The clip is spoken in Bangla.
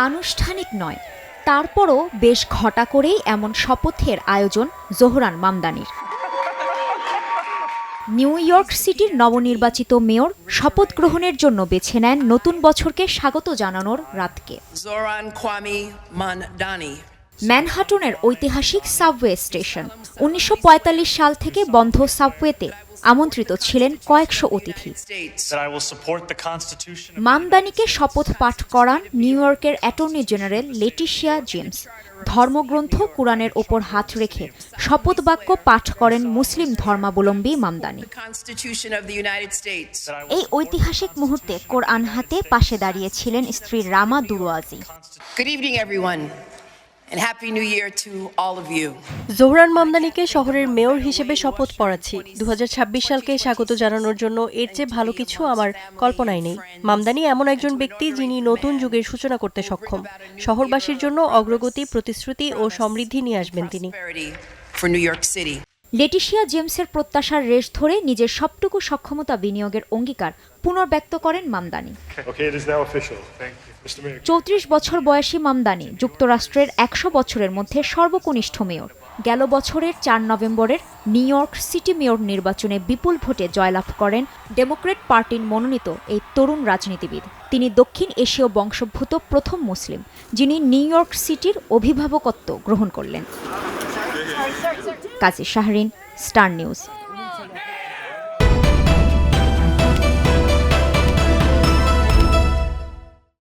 আনুষ্ঠানিক নয়, তারপরও বেশ ঘটা করেই এমন শপথের আয়োজন জোহরান মামদানির। নিউ ইয়র্ক সিটির নবনির্বাচিত মেয়র শপথ গ্রহণের জন্য বেছে নেন নতুন বছরকে স্বাগত জানানোর রাতকে। ম্যানহাটনের ঐতিহাসিক সাবওয়ে স্টেশন। ১৯৪৫ সাল থেকে বন্ধ সাবওয়েতে আমন্ত্রিত ছিলেন কয়েকশো অতিথি। মামদানিকে শপথ পাঠ করান নিউ ইয়র্কের অ্যাটর্নি জেনারেল লেটিশিয়া জেমস। ধর্মগ্রন্থ কুরআনের ওপর হাত রেখে শপথ বাক্য পাঠ করেন মুসলিম ধর্মাবলম্বী মামদানি। এই ঐতিহাসিক মুহূর্তে কোরআন হাতে পাশে দাঁড়িয়েছিলেন স্ত্রী রামা দুরওয়াজি। জোহরান মামদানিকে শহরের মেয়র হিসেবে শপথ পড়াচ্ছি। ২০২৬ সালকে স্বাগত জানানোর জন্য এর চেয়ে ভালো কিছু আমার কল্পনায় নেই। মামদানি এমন একজন ব্যক্তি যিনি নতুন যুগের সূচনা করতে সক্ষম। শহরবাসীর জন্য অগ্রগতি, প্রতিশ্রুতি ও সমৃদ্ধি নিয়ে আসবেন তিনি। লেটিশিয়া জেমসের প্রত্যাশার রেশ ধরে নিজের সবটুকু সক্ষমতা বিনিয়োগের অঙ্গীকার পুনর্ব্যক্ত করেন মামদানি। ৩৪ বছর বয়সী মামদানি যুক্তরাষ্ট্রের ১০০ বছরের মধ্যে সর্বকনিষ্ঠ মেয়র। গেল বছরের ৪ নভেম্বরের নিউ ইয়র্ক সিটি মেয়র নির্বাচনে বিপুল ভোটে জয়লাভ করেন ডেমোক্র্যাট পার্টির মনোনীত এই তরুণ রাজনীতিবিদ। তিনি দক্ষিণ এশীয় বংশোদ্ভূত প্রথম মুসলিম যিনি নিউ ইয়র্ক সিটির অভিভাবকত্ব গ্রহণ করলেন। কাজী শাহরিন, স্টার নিউজ।